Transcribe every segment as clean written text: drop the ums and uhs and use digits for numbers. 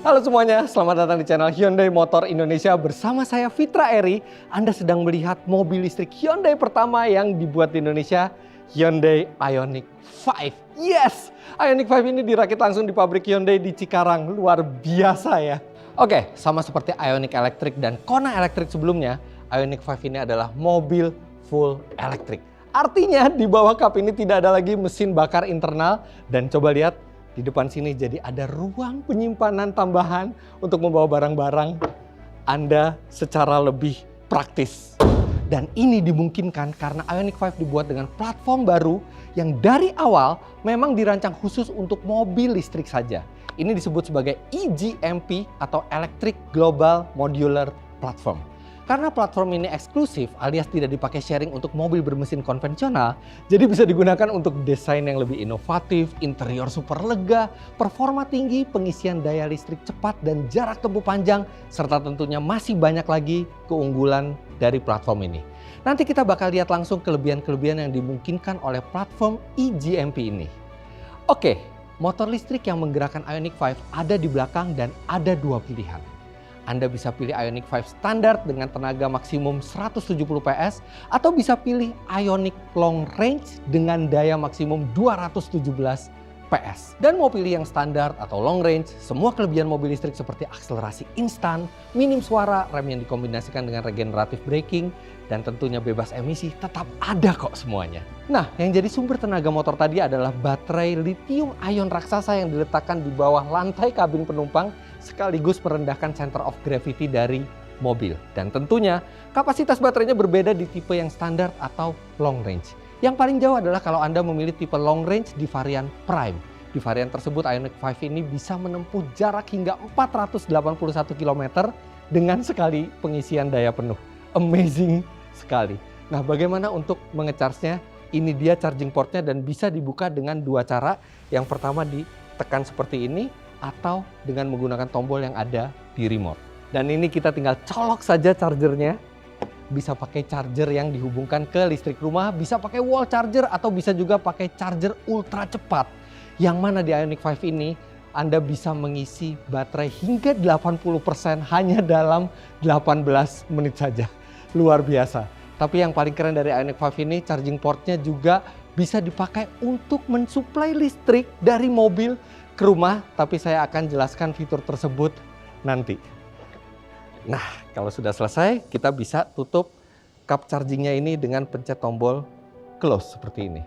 Halo semuanya, selamat datang di channel Hyundai Motor Indonesia bersama saya Fitra Eri. Anda sedang melihat mobil listrik Hyundai pertama yang dibuat di Indonesia, Hyundai Ioniq 5. Yes, Ioniq 5 ini dirakit langsung di pabrik Hyundai di Cikarang, luar biasa ya. Oke, sama seperti Ioniq Electric dan Kona Electric sebelumnya, Ioniq 5 ini adalah mobil full elektrik. Artinya di bawah kap ini tidak ada lagi mesin bakar internal dan coba lihat, di depan sini jadi ada ruang penyimpanan tambahan untuk membawa barang-barang Anda secara lebih praktis. Dan ini dimungkinkan karena Ioniq 5 dibuat dengan platform baru yang dari awal memang dirancang khusus untuk mobil listrik saja. Ini disebut sebagai EGMP atau Electric Global Modular Platform. Karena platform ini eksklusif alias tidak dipakai sharing untuk mobil bermesin konvensional, jadi bisa digunakan untuk desain yang lebih inovatif, interior super lega, performa tinggi, pengisian daya listrik cepat dan jarak tempuh panjang, serta tentunya masih banyak lagi keunggulan dari platform ini. Nanti kita bakal lihat langsung kelebihan-kelebihan yang dimungkinkan oleh platform EGMP ini. Oke, motor listrik yang menggerakkan Ioniq 5 ada di belakang dan ada dua pilihan. Anda bisa pilih Ioniq 5 standar dengan tenaga maksimum 170 PS atau bisa pilih Ioniq Long Range dengan daya maksimum 217 PS. Dan mau pilih yang standar atau long range, semua kelebihan mobil listrik seperti akselerasi instan, minim suara, rem yang dikombinasikan dengan regenerative braking, dan tentunya bebas emisi tetap ada kok semuanya. Nah, yang jadi sumber tenaga motor tadi adalah baterai lithium ion raksasa yang diletakkan di bawah lantai kabin penumpang sekaligus merendahkan center of gravity dari mobil. Dan tentunya kapasitas baterainya berbeda di tipe yang standar atau long range. Yang paling jauh adalah kalau Anda memilih tipe long range di varian Prime. Di varian tersebut Ioniq 5 ini bisa menempuh jarak hingga 481 km dengan sekali pengisian daya penuh. Amazing sekali. Nah, bagaimana untuk mengecharge-nya? Ini dia charging portnya dan bisa dibuka dengan dua cara. Yang pertama ditekan seperti ini atau dengan menggunakan tombol yang ada di remote. Dan ini kita tinggal colok saja chargernya. Bisa pakai charger yang dihubungkan ke listrik rumah, bisa pakai wall charger atau bisa juga pakai charger ultra cepat. Yang mana di Ioniq 5 ini Anda bisa mengisi baterai hingga 80% hanya dalam 18 menit saja. Luar biasa. Tapi yang paling keren dari Ioniq 5 ini, charging portnya juga bisa dipakai untuk mensuplai listrik dari mobil ke rumah, tapi saya akan jelaskan fitur tersebut nanti. Nah, kalau sudah selesai, kita bisa tutup cup chargingnya ini dengan pencet tombol close seperti ini.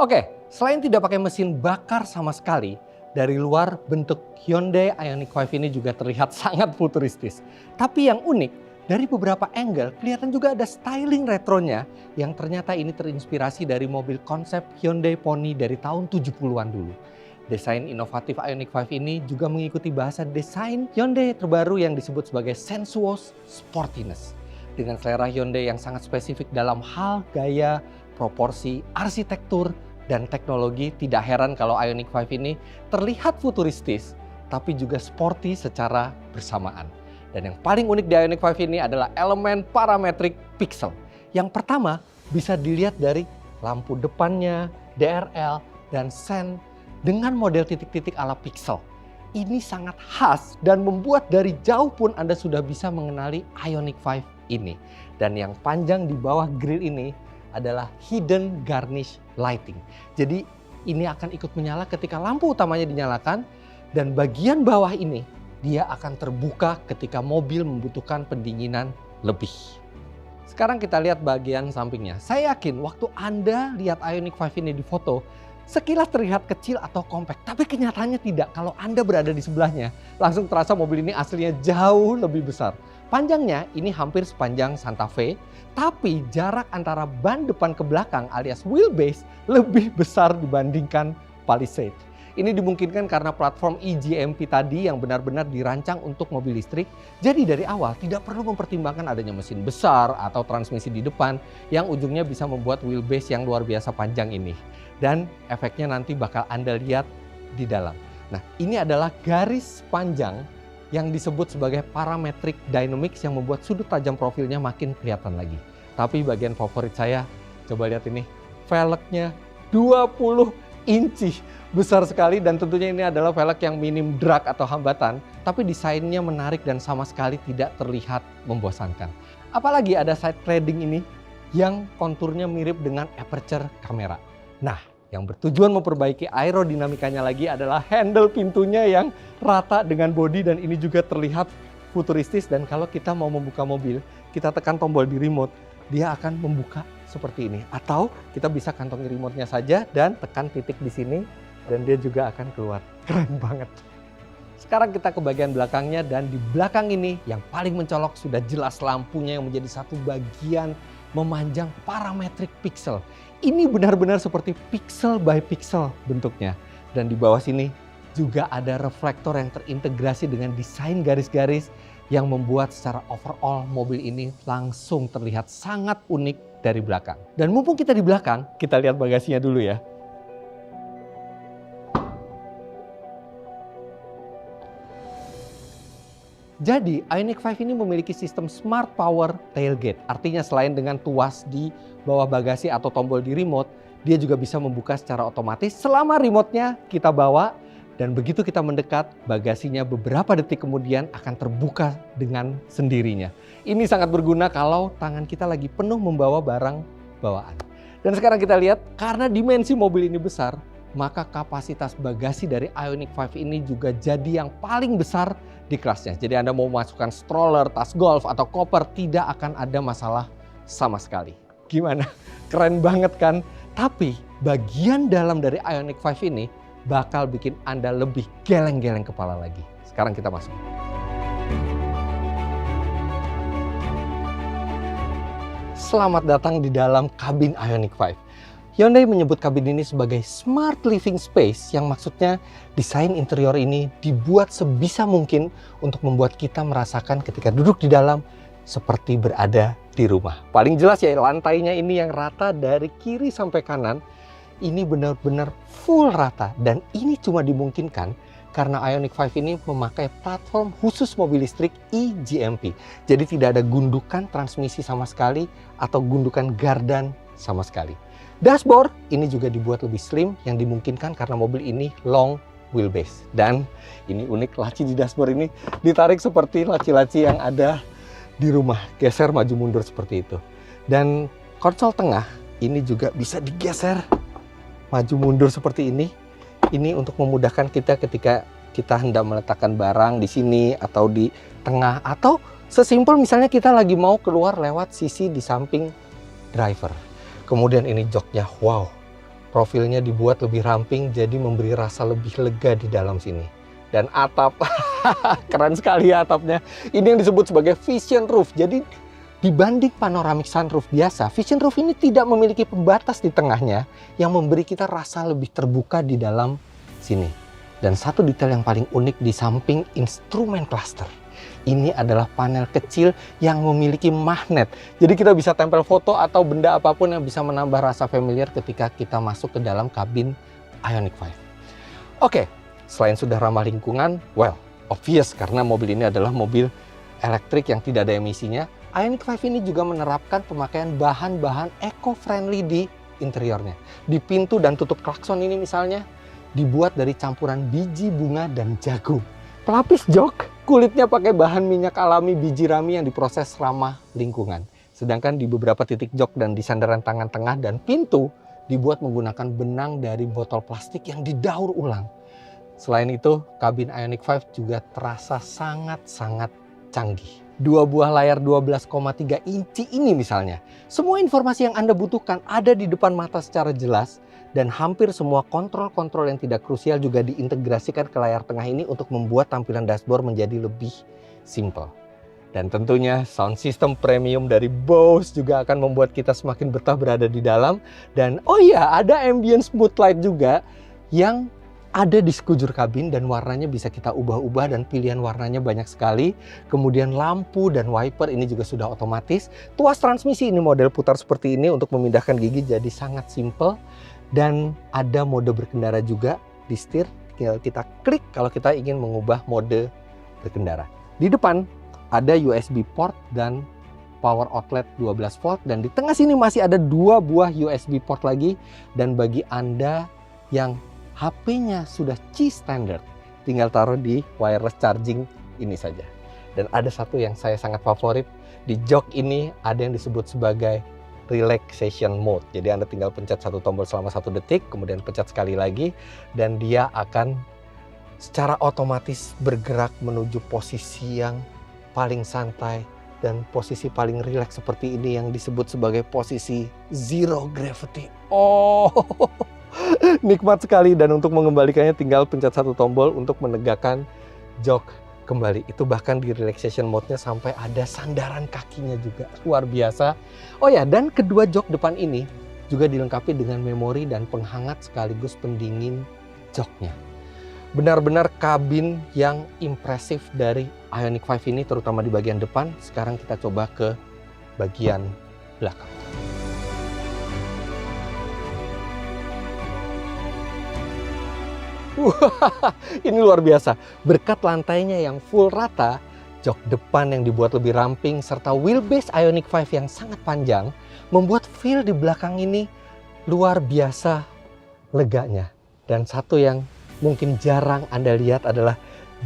Oke, selain tidak pakai mesin bakar sama sekali, dari luar bentuk Hyundai Ioniq 5 ini juga terlihat sangat futuristis. Tapi yang unik, dari beberapa angle kelihatan juga ada styling retronya yang ternyata ini terinspirasi dari mobil konsep Hyundai Pony dari tahun 70-an dulu. Desain inovatif Ioniq 5 ini juga mengikuti bahasa desain Hyundai terbaru yang disebut sebagai sensuous sportiness. Dengan selera Hyundai yang sangat spesifik dalam hal gaya, proporsi, arsitektur, dan teknologi, tidak heran kalau Ioniq 5 ini terlihat futuristis, tapi juga sporty secara bersamaan. Dan yang paling unik di Ioniq 5 ini adalah elemen parametric pixel. Yang pertama bisa dilihat dari lampu depannya, DRL, dan sen dengan model titik-titik ala pixel. Ini sangat khas dan membuat dari jauh pun Anda sudah bisa mengenali Ioniq 5 ini. Dan yang panjang di bawah grill ini adalah hidden garnish lighting. Jadi ini akan ikut menyala ketika lampu utamanya dinyalakan, dan bagian bawah ini dia akan terbuka ketika mobil membutuhkan pendinginan lebih. Sekarang kita lihat bagian sampingnya. Saya yakin waktu Anda lihat Ioniq 5 ini di foto, sekilas terlihat kecil atau compact, tapi kenyataannya tidak. Kalau Anda berada di sebelahnya, langsung terasa mobil ini aslinya jauh lebih besar. Panjangnya ini hampir sepanjang Santa Fe, tapi jarak antara ban depan ke belakang alias wheelbase lebih besar dibandingkan Palisade. Ini dimungkinkan karena platform eGMP tadi yang benar-benar dirancang untuk mobil listrik. Jadi dari awal tidak perlu mempertimbangkan adanya mesin besar atau transmisi di depan yang ujungnya bisa membuat wheelbase yang luar biasa panjang ini. Dan efeknya nanti bakal Anda lihat di dalam. Nah, ini adalah garis panjang yang disebut sebagai parametric dynamics yang membuat sudut tajam profilnya makin kelihatan lagi. Tapi bagian favorit saya, coba lihat ini, velgnya 20 inci. Besar sekali dan tentunya ini adalah velg yang minim drag atau hambatan, tapi desainnya menarik dan sama sekali tidak terlihat membosankan. Apalagi ada side cladding ini yang konturnya mirip dengan aperture kamera. Nah, yang bertujuan memperbaiki aerodinamikanya lagi adalah handle pintunya yang rata dengan bodi dan ini juga terlihat futuristis. Dan kalau kita mau membuka mobil, kita tekan tombol di remote, dia akan membuka seperti ini. Atau kita bisa kantongi remote-nya saja dan tekan titik di sini dan dia juga akan keluar. Keren banget. Sekarang kita ke bagian belakangnya dan di belakang ini yang paling mencolok sudah jelas lampunya yang menjadi satu bagian memanjang parametric pixel. Ini benar-benar seperti pixel by pixel bentuknya. Dan di bawah sini juga ada reflektor yang terintegrasi dengan desain garis-garis yang membuat secara overall mobil ini langsung terlihat sangat unik dari belakang. Dan mumpung kita di belakang, kita lihat bagasinya dulu ya. Jadi Ioniq 5 ini memiliki sistem Smart Power Tailgate. Artinya selain dengan tuas di bawah bagasi atau tombol di remote, dia juga bisa membuka secara otomatis selama remote-nya kita bawa. Dan begitu kita mendekat, bagasinya beberapa detik kemudian akan terbuka dengan sendirinya. Ini sangat berguna kalau tangan kita lagi penuh membawa barang bawaan. Dan sekarang kita lihat, karena dimensi mobil ini besar, maka kapasitas bagasi dari Ioniq 5 ini juga jadi yang paling besar di kelasnya. Jadi Anda mau masukkan stroller, tas golf, atau koper, tidak akan ada masalah sama sekali. Gimana? Keren banget kan? Tapi bagian dalam dari Ioniq 5 ini bakal bikin Anda lebih geleng-geleng kepala lagi. Sekarang kita masuk. Selamat datang di dalam kabin Ioniq 5. Hyundai menyebut kabin ini sebagai smart living space, yang maksudnya desain interior ini dibuat sebisa mungkin untuk membuat kita merasakan ketika duduk di dalam seperti berada di rumah. Paling jelas ya lantainya ini yang rata dari kiri sampai kanan. Ini benar-benar full rata dan ini cuma dimungkinkan karena Ioniq 5 ini memakai platform khusus mobil listrik eGMP. Jadi tidak ada gundukan transmisi sama sekali atau gundukan gardan sama sekali. Dashboard ini juga dibuat lebih slim yang dimungkinkan karena mobil ini long wheelbase. Dan ini unik, laci di dashboard ini ditarik seperti laci-laci yang ada di rumah. Geser maju mundur seperti itu. Dan konsol tengah ini juga bisa digeser maju mundur seperti ini. Ini untuk memudahkan kita ketika kita hendak meletakkan barang di sini atau di tengah. Atau sesimpel misalnya kita lagi mau keluar lewat sisi di samping driver. Kemudian ini joknya, wow, profilnya dibuat lebih ramping jadi memberi rasa lebih lega di dalam sini. Dan atap, keren sekali ya atapnya. Ini yang disebut sebagai vision roof. Jadi dibanding panoramic sunroof biasa, vision roof ini tidak memiliki pembatas di tengahnya yang memberi kita rasa lebih terbuka di dalam sini. Dan satu detail yang paling unik di samping instrumen cluster. Ini adalah panel kecil yang memiliki magnet. Jadi kita bisa tempel foto atau benda apapun yang bisa menambah rasa familiar ketika kita masuk ke dalam kabin Ioniq 5. Oke, selain sudah ramah lingkungan, well, obvious karena mobil ini adalah mobil elektrik yang tidak ada emisinya. Ioniq 5 ini juga menerapkan pemakaian bahan-bahan eco-friendly di interiornya. Di pintu dan tutup klakson ini misalnya, dibuat dari campuran biji bunga dan jagung. Pelapis jok, kulitnya pakai bahan minyak alami biji rami yang diproses ramah lingkungan. Sedangkan di beberapa titik jok dan di sandaran tangan tengah dan pintu dibuat menggunakan benang dari botol plastik yang didaur ulang. Selain itu, kabin Ioniq 5 juga terasa sangat-sangat canggih. Dua buah layar 12,3 inci ini misalnya. Semua informasi yang Anda butuhkan ada di depan mata secara jelas. Dan hampir semua kontrol-kontrol yang tidak krusial juga diintegrasikan ke layar tengah ini untuk membuat tampilan dashboard menjadi lebih simple. Dan tentunya sound system premium dari Bose juga akan membuat kita semakin betah berada di dalam. Dan oh iya, ada ambient smooth light juga yang ada di sekujur kabin dan warnanya bisa kita ubah-ubah dan pilihan warnanya banyak sekali. Kemudian lampu dan wiper ini juga sudah otomatis. Tuas transmisi ini model putar seperti ini untuk memindahkan gigi jadi sangat simple. Dan ada mode berkendara juga di setir. Tinggal kita klik kalau kita ingin mengubah mode berkendara. Di depan ada USB port dan power outlet 12 volt. Dan di tengah sini masih ada 2 buah USB port lagi. Dan bagi Anda yang HP-nya sudah Qi standard, tinggal taruh di wireless charging ini saja. Dan ada satu yang saya sangat favorit. Di jok ini ada yang disebut sebagai relaxation mode. Jadi Anda tinggal pencet satu tombol selama 1 detik, kemudian pencet sekali lagi, dan dia akan secara otomatis bergerak menuju posisi yang paling santai dan posisi paling rileks seperti ini yang disebut sebagai posisi zero gravity. Oh, nikmat sekali. Dan untuk mengembalikannya tinggal pencet satu tombol untuk menegakkan jok kembali. Itu bahkan di relaxation mode-nya sampai ada sandaran kakinya juga. Luar biasa. Oh ya, dan kedua jok depan ini juga dilengkapi dengan memori dan penghangat sekaligus pendingin joknya. Benar-benar kabin yang impresif dari Ioniq 5 ini, terutama di bagian depan. Sekarang kita coba ke bagian belakang. Wah, ini luar biasa. Berkat lantainya yang full rata, jok depan yang dibuat lebih ramping, serta wheelbase Ioniq 5 yang sangat panjang, membuat feel di belakang ini luar biasa leganya. Dan satu yang mungkin jarang Anda lihat adalah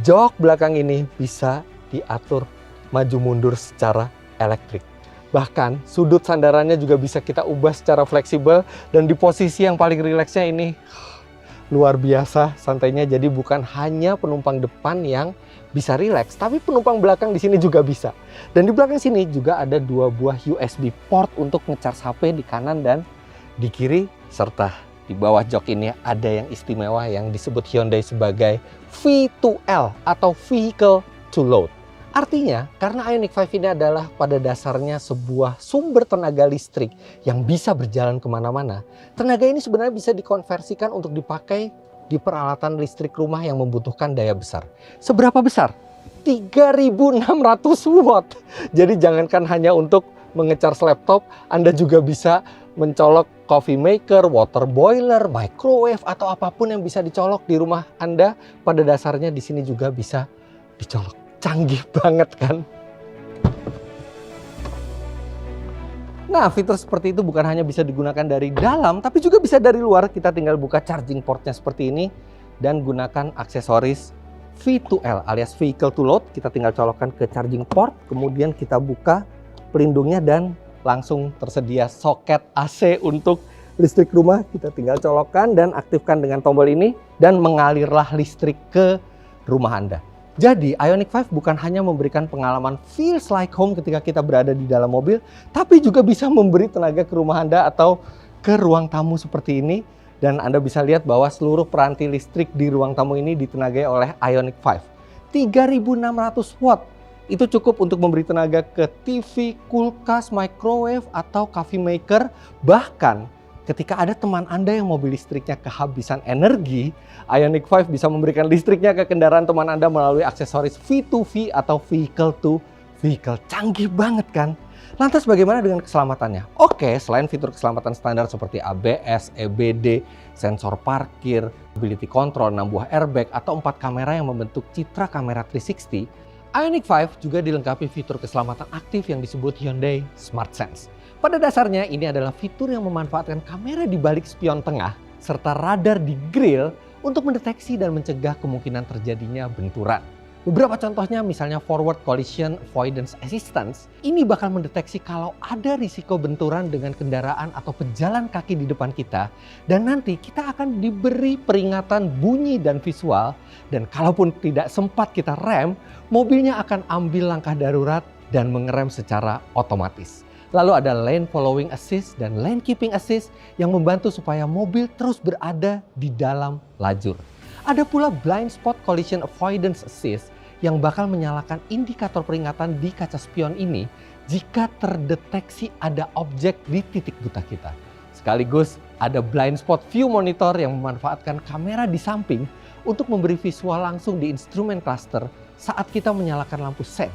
jok belakang ini bisa diatur maju mundur secara elektrik. Bahkan sudut sandarannya juga bisa kita ubah secara fleksibel, dan di posisi yang paling rileksnya ini luar biasa santainya. Jadi bukan hanya penumpang depan yang bisa rileks, tapi penumpang belakang di sini juga bisa. Dan di belakang sini juga ada 2 buah USB port untuk ngecas HP di kanan dan di kiri, serta di bawah jok ini ada yang istimewa yang disebut Hyundai sebagai V2L atau Vehicle to Load. Artinya, karena Ioniq 5 ini adalah pada dasarnya sebuah sumber tenaga listrik yang bisa berjalan kemana-mana, tenaga ini sebenarnya bisa dikonversikan untuk dipakai di peralatan listrik rumah yang membutuhkan daya besar. Seberapa besar? 3.600 watt. Jadi jangankan hanya untuk mengecharge laptop, Anda juga bisa mencolok coffee maker, water boiler, microwave, atau apapun yang bisa dicolok di rumah Anda. Pada dasarnya di sini juga bisa dicolok. Canggih banget kan? Nah, fitur seperti itu bukan hanya bisa digunakan dari dalam, tapi juga bisa dari luar. Kita tinggal buka charging portnya seperti ini dan gunakan aksesoris V2L alias Vehicle to Load. Kita tinggal colokkan ke charging port, kemudian kita buka pelindungnya dan langsung tersedia soket AC untuk listrik rumah. Kita tinggal colokkan dan aktifkan dengan tombol ini dan mengalirlah listrik ke rumah Anda. Jadi Ioniq 5 bukan hanya memberikan pengalaman feels like home ketika kita berada di dalam mobil, tapi juga bisa memberi tenaga ke rumah Anda atau ke ruang tamu seperti ini. Dan Anda bisa lihat bahwa seluruh peranti listrik di ruang tamu ini ditenagai oleh Ioniq 5. 3.600 watt. Itu cukup untuk memberi tenaga ke TV, kulkas, microwave, atau coffee maker. Bahkan ketika ada teman Anda yang mobil listriknya kehabisan energi, Ioniq 5 bisa memberikan listriknya ke kendaraan teman Anda melalui aksesoris V2V atau Vehicle to Vehicle. Canggih banget kan? Lantas bagaimana dengan keselamatannya? Oke, selain fitur keselamatan standar seperti ABS, EBD, sensor parkir, stability control, 6 buah airbag, atau 4 kamera yang membentuk citra kamera 360, Ioniq 5 juga dilengkapi fitur keselamatan aktif yang disebut Hyundai Smart Sense. Pada dasarnya ini adalah fitur yang memanfaatkan kamera di balik spion tengah serta radar di grill untuk mendeteksi dan mencegah kemungkinan terjadinya benturan. Beberapa contohnya misalnya forward collision avoidance assistance, ini bakal mendeteksi kalau ada risiko benturan dengan kendaraan atau pejalan kaki di depan kita, dan nanti kita akan diberi peringatan bunyi dan visual, dan kalaupun tidak sempat kita rem, mobilnya akan ambil langkah darurat dan mengerem secara otomatis. Lalu ada lane following assist dan lane keeping assist yang membantu supaya mobil terus berada di dalam lajur. Ada pula blind spot collision avoidance assist yang bakal menyalakan indikator peringatan di kaca spion ini jika terdeteksi ada objek di titik buta kita. Sekaligus ada blind spot view monitor yang memanfaatkan kamera di samping untuk memberi visual langsung di instrumen cluster saat kita menyalakan lampu sen.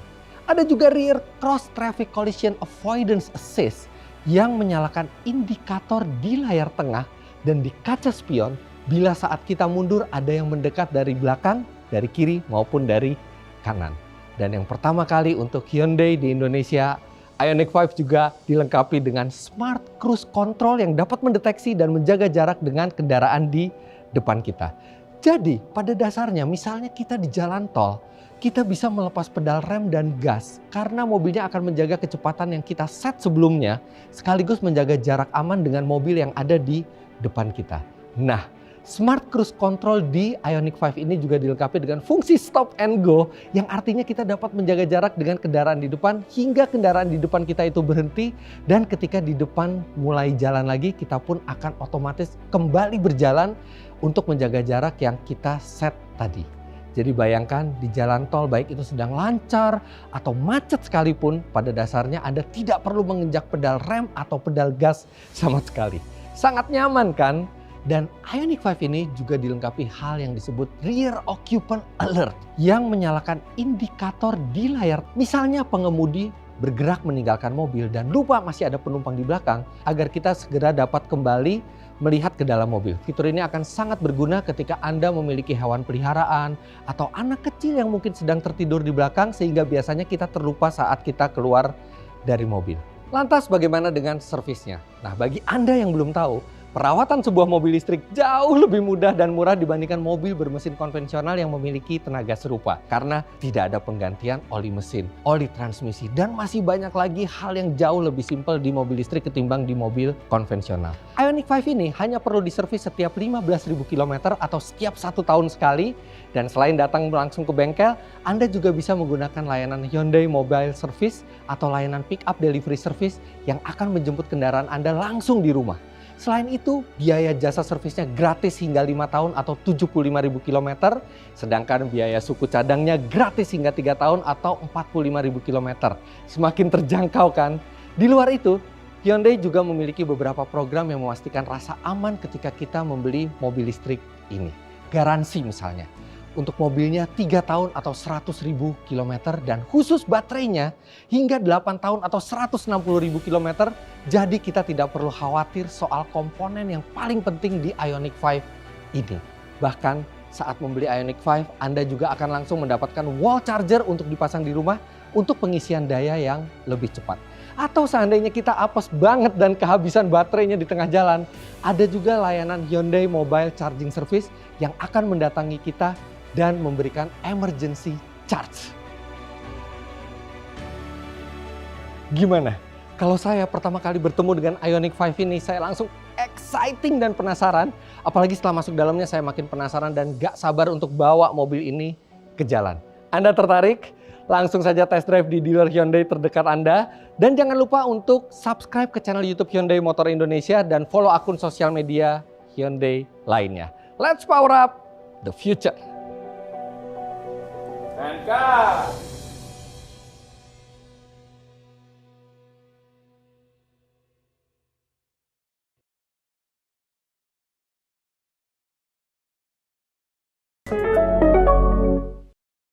Ada juga rear cross traffic collision avoidance assist yang menyalakan indikator di layar tengah dan di kaca spion bila saat kita mundur ada yang mendekat dari belakang, dari kiri maupun dari kanan. Dan yang pertama kali untuk Hyundai di Indonesia, Ioniq 5 juga dilengkapi dengan Smart Cruise Control yang dapat mendeteksi dan menjaga jarak dengan kendaraan di depan kita. Jadi pada dasarnya misalnya kita di jalan tol, kita bisa melepas pedal rem dan gas karena mobilnya akan menjaga kecepatan yang kita set sebelumnya sekaligus menjaga jarak aman dengan mobil yang ada di depan kita. Nah, Smart Cruise Control di Ioniq 5 ini juga dilengkapi dengan fungsi stop and go yang artinya kita dapat menjaga jarak dengan kendaraan di depan hingga kendaraan di depan kita itu berhenti, dan ketika di depan mulai jalan lagi kita pun akan otomatis kembali berjalan untuk menjaga jarak yang kita set tadi. Jadi bayangkan di jalan tol baik itu sedang lancar atau macet sekalipun, pada dasarnya Anda tidak perlu menginjak pedal rem atau pedal gas sama sekali. Sangat nyaman kan? Dan Ioniq 5 ini juga dilengkapi hal yang disebut Rear Occupant Alert yang menyalakan indikator di layar. Misalnya pengemudi bergerak meninggalkan mobil dan lupa masih ada penumpang di belakang agar kita segera dapat kembali melihat ke dalam mobil. Fitur ini akan sangat berguna ketika Anda memiliki hewan peliharaan atau anak kecil yang mungkin sedang tertidur di belakang sehingga biasanya kita terlupa saat kita keluar dari mobil. Lantas bagaimana dengan servisnya? Nah, bagi Anda yang belum tahu, perawatan sebuah mobil listrik jauh lebih mudah dan murah dibandingkan mobil bermesin konvensional yang memiliki tenaga serupa. Karena tidak ada penggantian oli mesin, oli transmisi, dan masih banyak lagi hal yang jauh lebih simpel di mobil listrik ketimbang di mobil konvensional. Ioniq 5 ini hanya perlu diservis setiap 15.000 km atau setiap 1 tahun sekali. Dan selain datang langsung ke bengkel, Anda juga bisa menggunakan layanan Hyundai Mobile Service atau layanan pick up delivery service yang akan menjemput kendaraan Anda langsung di rumah. Selain itu, biaya jasa servisnya gratis hingga 5 tahun atau 75.000 km, sedangkan biaya suku cadangnya gratis hingga 3 tahun atau 45.000 km. Semakin terjangkau kan? Di luar itu, Hyundai juga memiliki beberapa program yang memastikan rasa aman ketika kita membeli mobil listrik ini. Garansi misalnya, untuk mobilnya 3 tahun atau 100.000 km dan khusus baterainya hingga 8 tahun atau 160.000 km. Jadi kita tidak perlu khawatir soal komponen yang paling penting di Ioniq 5 ini. Bahkan saat membeli Ioniq 5, Anda juga akan langsung mendapatkan wall charger untuk dipasang di rumah untuk pengisian daya yang lebih cepat. Atau seandainya kita apes banget dan kehabisan baterainya di tengah jalan, ada juga layanan Hyundai Mobile Charging Service yang akan mendatangi kita dan memberikan emergency charge. Gimana? Kalau saya pertama kali bertemu dengan Ioniq 5 ini, saya langsung exciting dan penasaran. Apalagi setelah masuk dalamnya saya makin penasaran dan gak sabar untuk bawa mobil ini ke jalan. Anda tertarik? Langsung saja test drive di dealer Hyundai terdekat Anda. Dan jangan lupa untuk subscribe ke channel YouTube Hyundai Motor Indonesia dan follow akun sosial media Hyundai lainnya. Let's power up the future! And gas!